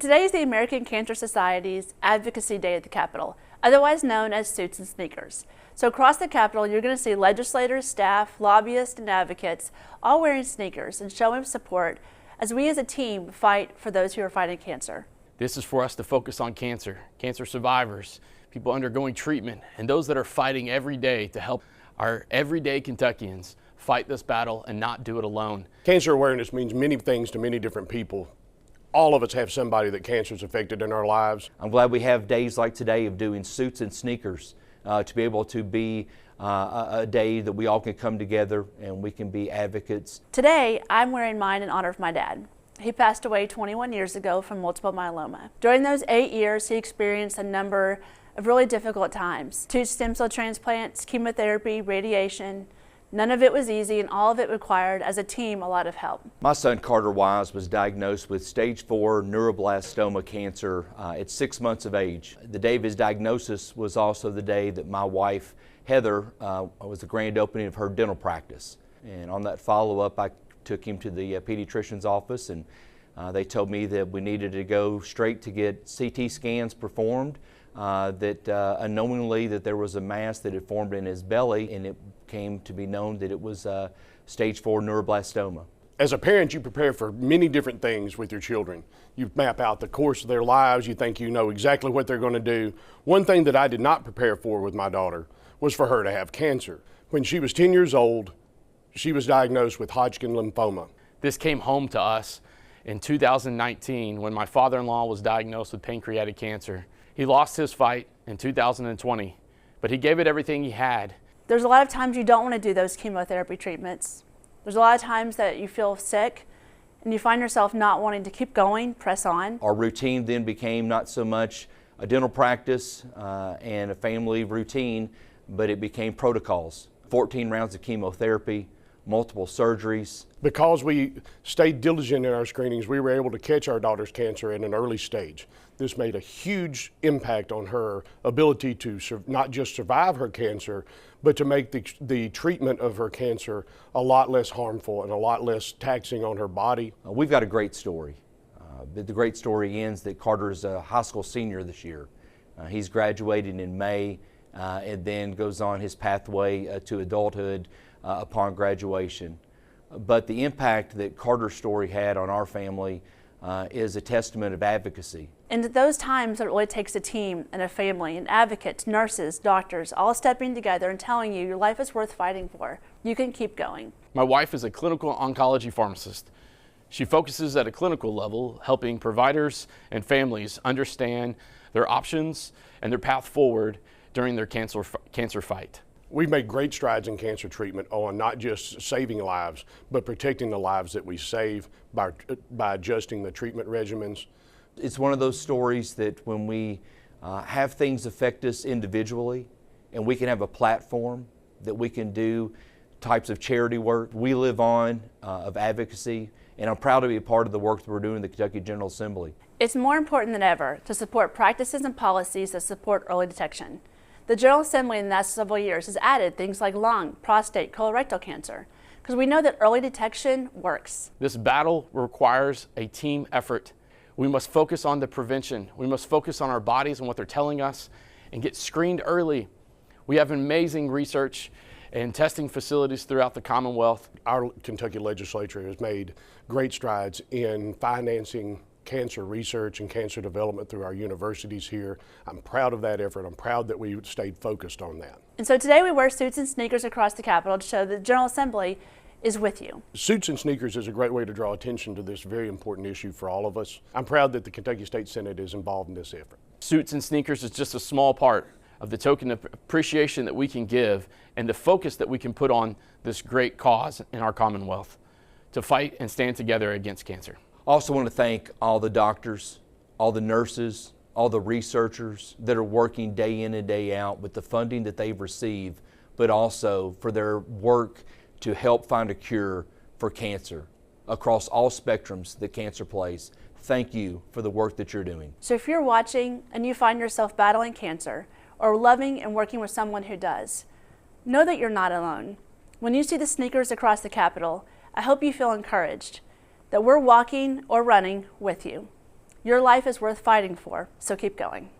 Today is the American Cancer Society's Advocacy Day at the Capitol, otherwise known as Suits and Sneakers. So across the Capitol, you're going to see legislators, staff, lobbyists, and advocates all wearing sneakers and showing support as we as a team fight for those who are fighting cancer. This is for us to focus on cancer survivors, people undergoing treatment, and those that are fighting every day to help our everyday Kentuckians fight this battle and not do it alone. Cancer awareness means many things to many different people. All of us have somebody that cancer's affected in our lives. I'm glad we have days like today of doing suits and sneakers to be able to be a day that we all can come together and we can be advocates. Today, I'm wearing mine in honor of my dad. He passed away 21 years ago from multiple myeloma. During those 8 years, he experienced a number of really difficult times. 2 stem cell transplants, chemotherapy, radiation. None of it was easy, and all of it required, as a team, a lot of help. My son Carter Wise was diagnosed with stage 4 neuroblastoma cancer at 6 months of age. The day of his diagnosis was also the day that my wife Heather was the grand opening of her dental practice. And on that follow-up, I took him to the pediatrician's office, and they told me that we needed to go straight to get CT scans performed, that unknowingly that there was a mass that had formed in his belly, and it came to be known that it was stage 4 neuroblastoma. As a parent, you prepare for many different things with your children. You map out the course of their lives. You think you know exactly what they're going to do. One thing that I did not prepare for with my daughter was for her to have cancer. When she was 10 years old, she was diagnosed with Hodgkin lymphoma. This came home to us in 2019 when my father-in-law was diagnosed with pancreatic cancer. He lost his fight in 2020, but he gave it everything he had. There's a lot of times you don't want to do those chemotherapy treatments. There's a lot of times that you feel sick and you find yourself not wanting to keep going, press on. Our routine then became not so much a dental practice and a family routine, but it became protocols. 14 rounds of chemotherapy, multiple surgeries. Because we stayed diligent in our screenings, we were able to catch our daughter's cancer at an early stage. This made a huge impact on her ability to not just survive her cancer, but to make the treatment of her cancer a lot less harmful and a lot less taxing on her body. We've got a great story. The great story ends that Carter's a high school senior this year. He's graduating in May and then goes on his pathway to adulthood upon graduation. But the impact that Carter's story had on our family is a testament of advocacy. And at those times, it really takes a team and a family and advocates, nurses, doctors, all stepping together and telling you your life is worth fighting for. You can keep going. My wife is a clinical oncology pharmacist. She focuses at a clinical level, helping providers and families understand their options and their path forward during their cancer fight. We've made great strides in cancer treatment on not just saving lives, but protecting the lives that we save by adjusting the treatment regimens. It's one of those stories that when we have things affect us individually and we can have a platform that we can do types of charity work, we live on of advocacy, and I'm proud to be a part of the work that we're doing in the Kentucky General Assembly. It's more important than ever to support practices and policies that support early detection. The General Assembly in the last several years has added things like lung, prostate, colorectal cancer, because we know that early detection works. This battle requires a team effort. We must focus on the prevention. We must focus on our bodies and what they're telling us and get screened early. We have amazing research and testing facilities throughout the Commonwealth. Our Kentucky legislature has made great strides in financing cancer research and cancer development through our universities here. I'm proud of that effort. I'm proud that we stayed focused on that. And so today we wear suits and sneakers across the Capitol to show that the General Assembly is with you. Suits and sneakers is a great way to draw attention to this very important issue for all of us. I'm proud that the Kentucky State Senate is involved in this effort. Suits and sneakers is just a small part of the token of appreciation that we can give and the focus that we can put on this great cause in our Commonwealth to fight and stand together against cancer. I also want to thank all the doctors, all the nurses, all the researchers that are working day in and day out with the funding that they've received, but also for their work to help find a cure for cancer across all spectrums that cancer plays. Thank you for the work that you're doing. So if you're watching and you find yourself battling cancer or loving and working with someone who does, know that you're not alone. When you see the sneakers across the Capitol, I hope you feel encouraged that we're walking or running with you. Your life is worth fighting for, so keep going.